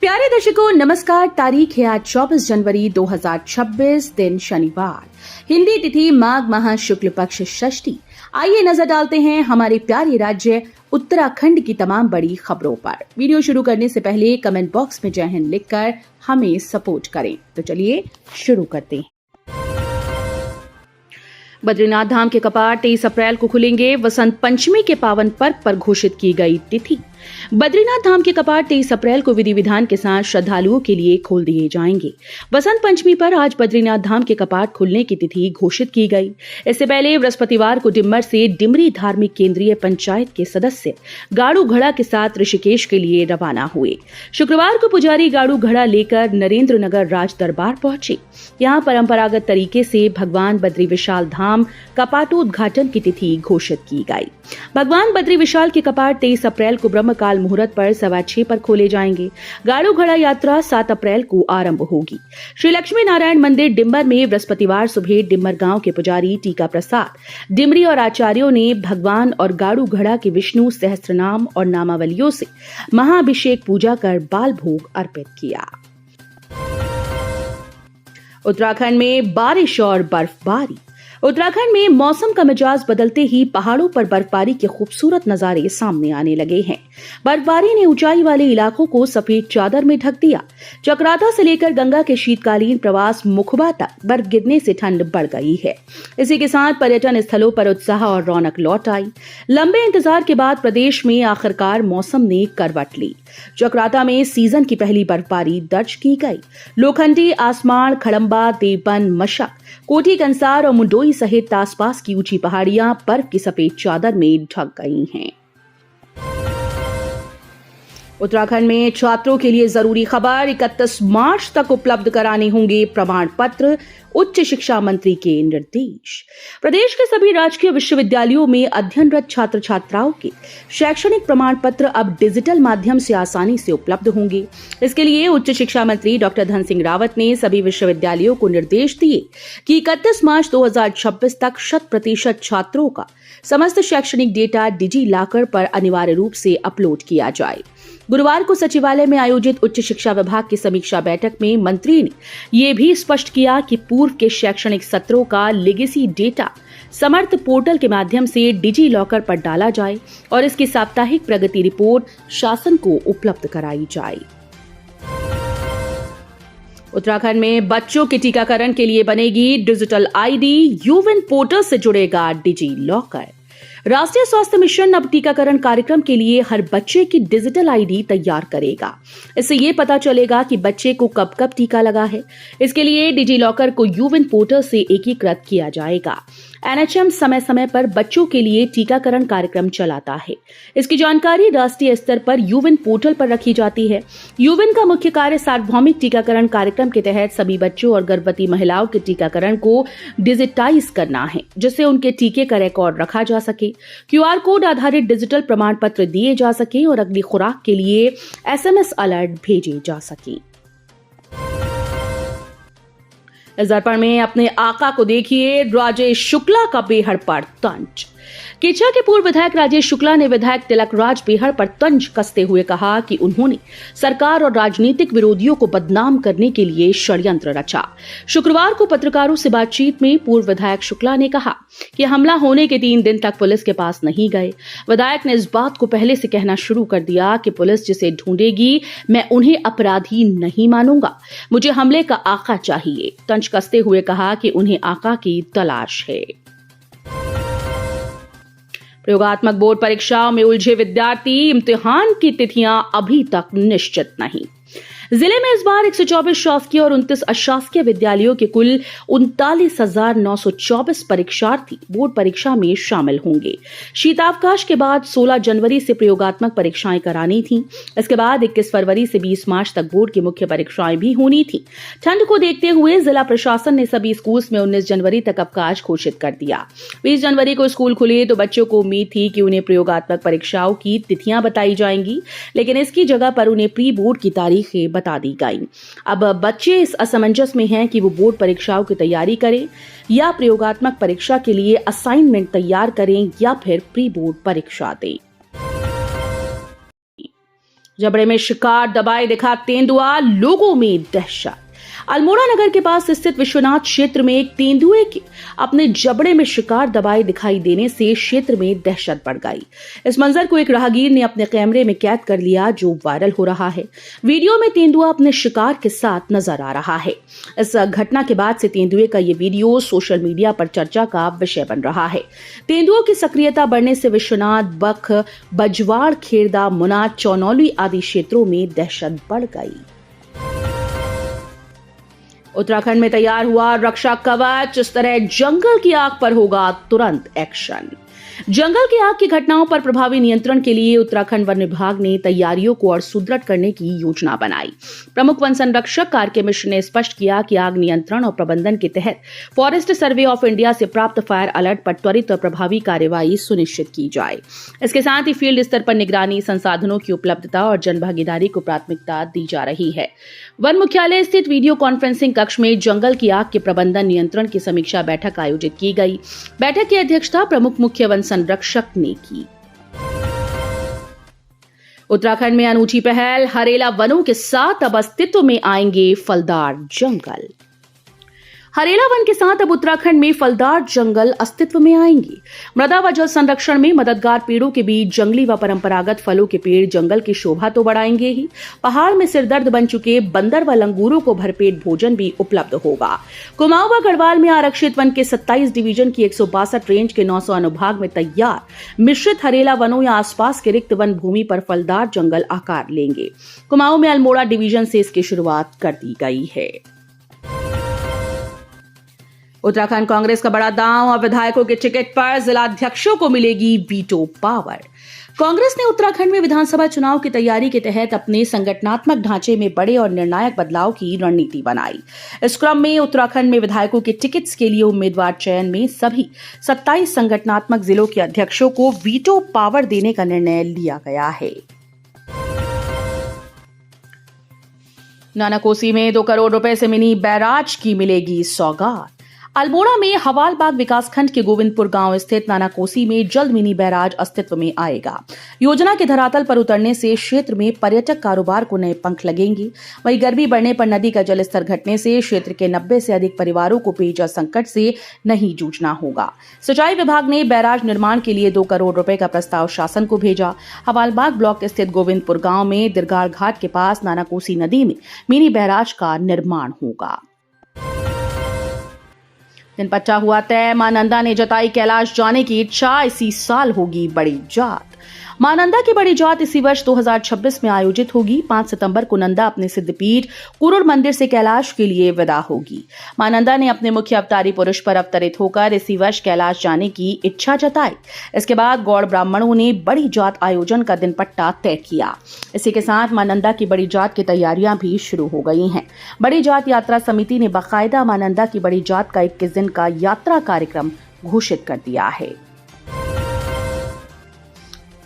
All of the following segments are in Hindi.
प्यारे दर्शकों नमस्कार। तारीख है आज 24 जनवरी 2026, दिन शनिवार। हिंदी तिथि माघ माह शुक्ल पक्ष षष्ठी। आइए नजर डालते हैं हमारे प्यारे राज्य उत्तराखंड की तमाम बड़ी खबरों पर। वीडियो शुरू करने से पहले कमेंट बॉक्स में जय हिंद लिखकर हमें सपोर्ट करें। तो चलिए शुरू करते हैं। बद्रीनाथ धाम के कपाट 23 अप्रैल को खुलेंगे। वसंत पंचमी के पावन पर्व पर घोषित की गई तिथि। बद्रीनाथ धाम के कपाट 23 अप्रैल को विधि विधान के साथ श्रद्धालुओं के लिए खोल दिए जाएंगे। वसंत पंचमी पर आज बद्रीनाथ धाम के कपाट खुलने की तिथि घोषित की गई। इससे पहले बृहस्पतिवार को डिम्मर से डिमरी धार्मिक केंद्रीय पंचायत के सदस्य गाड़ू घड़ा के साथ ऋषिकेश के लिए रवाना हुए। शुक्रवार को पुजारी गाड़ू घड़ा लेकर नरेंद्र नगर राज दरबार पहुंचे। यहाँ परंपरागत तरीके से भगवान बद्री विशाल धाम कपाटोद्घाटन की तिथि घोषित की गई। भगवान बद्री विशाल के कपाट 23 अप्रैल को ब्रह्मकाल मुहूर्त पर 6:15 पर खोले जाएंगे। गाड़ू घड़ा यात्रा 7 अप्रैल को आरंभ होगी। श्री लक्ष्मी नारायण मंदिर डिम्बर में बृहस्पतिवार सुबह डिम्बर गांव के पुजारी टीका प्रसाद डिमरी और आचार्यों ने भगवान और गाड़ू घड़ा के विष्णु सहस्त्रनाम और नामावलियों से महाअभिषेक पूजा कर बाल भोग अर्पित किया। उत्तराखंड में बारिश और बर्फबारी। उत्तराखंड में मौसम का मिजाज बदलते ही पहाड़ों पर बर्फबारी के खूबसूरत नजारे सामने आने लगे हैं। बर्फबारी ने ऊंचाई वाले इलाकों को सफेद चादर में ढक दिया। चक्राता से लेकर गंगा के शीतकालीन प्रवास मुखबा तक बर्फ गिरने से ठंड बढ़ गई है। इसी के साथ पर्यटन स्थलों पर उत्साह और रौनक लौट आई। लंबे इंतजार के बाद प्रदेश में आखिरकार मौसम ने करवट ली। चक्राता में सीजन की पहली बर्फबारी दर्ज की गई। लोखंडी, आसमाड़, खड़ंबा, देवबन, मशक, कोठी कंसार और मुंडोई सहित आसपास की ऊंची पहाड़ियां बर्फ की सफेद चादर में ढक गई हैं। उत्तराखंड में छात्रों के लिए जरूरी खबर। 31 मार्च तक उपलब्ध कराने होंगे प्रमाण पत्र। उच्च शिक्षा मंत्री के निर्देश। प्रदेश के सभी राजकीय विश्वविद्यालयों में अध्ययनरत छात्र छात्राओं के शैक्षणिक प्रमाण पत्र अब डिजिटल माध्यम से आसानी से उपलब्ध होंगे। इसके लिए उच्च शिक्षा मंत्री डॉक्टर धन सिंह रावत ने सभी विश्वविद्यालयों को निर्देश दिए कि 31 मार्च 2026 तक 100% छात्रों का समस्त शैक्षणिक डेटा डिजी लॉकर पर अनिवार्य रूप से अपलोड किया जाए। गुरुवार को सचिवालय में आयोजित उच्च शिक्षा विभाग की समीक्षा बैठक में मंत्री ने यह भी स्पष्ट किया कि पूर्व के शैक्षणिक सत्रों का लेगेसी डेटा समर्थ पोर्टल के माध्यम से डिजी लॉकर पर डाला जाए और इसकी साप्ताहिक प्रगति रिपोर्ट शासन को उपलब्ध कराई जाए। उत्तराखंड में बच्चों के टीकाकरण के लिए बनेगी डिजिटल आईडी। यूविन पोर्टल से जुड़ेगा डिजी लॉकर। राष्ट्रीय स्वास्थ्य मिशन अब टीकाकरण कार्यक्रम के लिए हर बच्चे की डिजिटल आईडी तैयार करेगा। इससे ये पता चलेगा कि बच्चे को कब कब टीका लगा है। इसके लिए डिजी लॉकर को यूविन पोर्टल से एकीकृत किया जाएगा। एनएचएम समय समय पर बच्चों के लिए टीकाकरण कार्यक्रम चलाता है। इसकी जानकारी राष्ट्रीय स्तर पर यूविन पोर्टल पर रखी जाती है। यूविन का मुख्य कार्य सार्वभौमिक टीकाकरण कार्यक्रम के तहत सभी बच्चों और गर्भवती महिलाओं के टीकाकरण को डिजिटाइज करना है, जिससे उनके टीके का रिकॉर्ड रखा जा सके, क्यूआर कोड आधारित डिजिटल प्रमाण पत्र दिए जा सके और अगली खुराक के लिए एसएमएस अलर्ट भेजे जा सके। इस दर्पण में अपने आका को देखिए। राजेश शुक्ला का बेहड़ पर तंज। केचा के पूर्व विधायक राजेश शुक्ला ने विधायक तिलक राज बेहड़ पर तंज कसते हुए कहा कि उन्होंने सरकार और राजनीतिक विरोधियों को बदनाम करने के लिए षड्यंत्र रचा। शुक्रवार को पत्रकारों से बातचीत में पूर्व विधायक शुक्ला ने कहा कि हमला होने के 3 दिन तक पुलिस के पास नहीं गए। विधायक ने इस बात को पहले से कहना शुरू कर दिया कि पुलिस जिसे ढूंढेगी मैं उन्हें अपराधी नहीं मानूंगा, मुझे हमले का आका चाहिए। तंज कसते हुए कहा कि उन्हें आका की तलाश है। प्रयोगात्मक बोर्ड परीक्षाओं में उलझे विद्यार्थी। इम्तिहान की तिथियां अभी तक निश्चित नहीं। जिले में इस बार 124 शासकीय और 29 अशासकीय विद्यालयों के कुल 39,924 परीक्षार्थी बोर्ड परीक्षा में शामिल होंगे। शीतावकाश के बाद 16 जनवरी से प्रयोगात्मक परीक्षाएं करानी थीं। इसके बाद 21 फरवरी से 20 मार्च तक बोर्ड की मुख्य परीक्षाएं भी होनी थीं। ठंड को देखते हुए जिला प्रशासन ने सभी स्कूल्स में 19 जनवरी तक अवकाश घोषित कर दिया। 20 जनवरी को स्कूल खुले तो बच्चों को उम्मीद थी कि उन्हें प्रयोगात्मक परीक्षाओं की तिथियां बताई जाएंगी, लेकिन इसकी जगह पर उन्हें प्री बोर्ड की तारीखें बता दी गई। अब बच्चे इस असमंजस में हैं कि वो बोर्ड परीक्षाओं की तैयारी करें या प्रयोगात्मक परीक्षा के लिए असाइनमेंट तैयार करें या फिर प्री बोर्ड परीक्षा दें। जबड़े में शिकार दबाए दिखा तेंदुआ, लोगों में दहशत। अल्मोड़ा नगर के पास स्थित विश्वनाथ क्षेत्र में एक तेंदुए के अपने जबड़े में शिकार दबाए दिखाई देने से क्षेत्र में दहशत बढ़ गई। इस मंजर को एक राहगीर ने अपने कैमरे में कैद कर लिया, जो वायरल हो रहा है। वीडियो में तेंदुआ अपने शिकार के साथ नजर आ रहा है। इस घटना के बाद से तेंदुए का ये वीडियो सोशल मीडिया पर चर्चा का विषय बन रहा है। तेंदुओं की सक्रियता बढ़ने से विश्वनाथ, बख, बजवाड़, खेरदा, मुना, चौनौली आदि क्षेत्रों में दहशत बढ़ गई। उत्तराखंड में तैयार हुआ रक्षा कवच, इस तरह जंगल की आग पर होगा तुरंत एक्शन। जंगल की आग की घटनाओं पर प्रभावी नियंत्रण के लिए उत्तराखंड वन विभाग ने तैयारियों को और सुदृढ़ करने की योजना बनाई। प्रमुख वन संरक्षक आर के मिश्र ने स्पष्ट किया कि आग नियंत्रण और प्रबंधन के तहत फॉरेस्ट सर्वे ऑफ इंडिया से प्राप्त फायर अलर्ट पर त्वरित और प्रभावी कार्यवाही सुनिश्चित की जाए। इसके साथ ही फील्ड स्तर पर निगरानी, संसाधनों की उपलब्धता और जनभागीदारी को प्राथमिकता दी जा रही है। वन मुख्यालय स्थित वीडियो कॉन्फ्रेंसिंग कक्ष में जंगल की आग के प्रबंधन नियंत्रण की समीक्षा बैठक आयोजित की गई। बैठक की अध्यक्षता प्रमुख मुख्य वन संरक्षक ने की। उत्तराखंड में अनूठी पहल, हरेला वनों के साथ अब अस्तित्व में आएंगे फलदार जंगल। हरेला वन के साथ अब उत्तराखंड में फलदार जंगल अस्तित्व में आएंगे। मृदा व जल संरक्षण में मददगार पेड़ों के बीच जंगली व परंपरागत फलों के पेड़ जंगल की शोभा तो बढ़ाएंगे ही, पहाड़ में सिरदर्द बन चुके बंदर व लंगूरों को भरपेट भोजन भी उपलब्ध होगा। कुमाऊं व गढ़वाल में आरक्षित वन के 27 डिवीजन की 162 रेंज के 900 अनुभाग में तैयार मिश्रित हरेला वनों या आसपास के रिक्त वन भूमि पर फलदार जंगल आकार लेंगे। कुमाऊं में अल्मोड़ा डिवीजन से इसकी शुरुआत कर दी गई है। उत्तराखंड कांग्रेस का बड़ा दांव, और विधायकों के टिकट पर जिलाध्यक्षों को मिलेगी वीटो पावर। कांग्रेस ने उत्तराखंड में विधानसभा चुनाव की तैयारी के तहत अपने संगठनात्मक ढांचे में बड़े और निर्णायक बदलाव की रणनीति बनाई। इस क्रम में उत्तराखंड में विधायकों के टिकट्स के लिए उम्मीदवार चयन में सभी 27 संगठनात्मक जिलों के अध्यक्षों को वीटो पावर देने का निर्णय लिया गया है। नानाकोसी में 2 करोड़ रुपए से मिनी बैराज की मिलेगी सौगात। अल्मोड़ा में हवालबाग विकासखंड के गोविंदपुर गांव स्थित नानाकोसी में जल्द मिनी बैराज अस्तित्व में आएगा। योजना के धरातल पर उतरने से क्षेत्र में पर्यटक कारोबार को नए पंख लगेंगे। वहीं गर्मी बढ़ने पर नदी का जलस्तर घटने से क्षेत्र के 90 से अधिक परिवारों को पेयजल संकट से नहीं जूझना होगा। सिंचाई विभाग ने बैराज निर्माण के लिए 2 करोड़ रुपए का प्रस्ताव शासन को भेजा। हवालबाग ब्लॉक स्थित गोविंदपुर गांव में दिरगाड़ घाट के पास नानाकोसी नदी में मिनी बैराज का निर्माण होगा। दिनपट्टा हुआ तय, मां नंदा ने जताई कैलाश जाने की इच्छा, इसी साल होगी बड़ी जात। मां नंदा की बड़ी जात इसी वर्ष 2026 में आयोजित होगी। 5 सितंबर को नंदा अपने सिद्धपीठ कुरुड़ मंदिर से कैलाश के लिए विदा होगी। मां नंदा ने अपने मुख्य अवतारी पुरुष पर अवतरित होकर इसी वर्ष कैलाश जाने की इच्छा जताई। इसके बाद गौड़ ब्राह्मणों ने बड़ी जात आयोजन का दिनपट्टा तय किया। इसी के साथ मां नंदा की बड़ी जात की तैयारियां भी शुरू हो गई हैं। बड़ी जात यात्रा समिति ने बाकायदा मां नंदा की बड़ी जात का 21 दिन का यात्रा कार्यक्रम घोषित कर दिया है।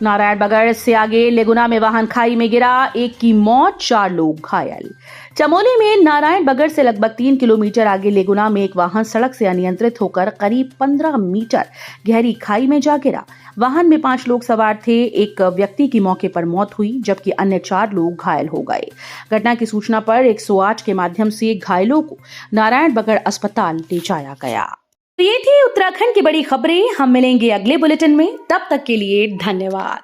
नारायणबगड़ से आगे लेगुना में वाहन खाई में गिरा, 1 की मौत, 4 लोग घायल। चमोली में नारायणबगड़ से लगभग 3 किलोमीटर आगे लेगुना में एक वाहन सड़क से अनियंत्रित होकर करीब 15 मीटर गहरी खाई में जा गिरा। वाहन में 5 लोग सवार थे। एक व्यक्ति की मौके पर मौत हुई, जबकि अन्य 4 लोग घायल हो गए। घटना की सूचना पर 108 के माध्यम से घायलों को नारायणबगड़ अस्पताल ले जाया गया। ये थी उत्तराखंड की बड़ी खबरें। हम मिलेंगे अगले बुलेटिन में, तब तक के लिए धन्यवाद।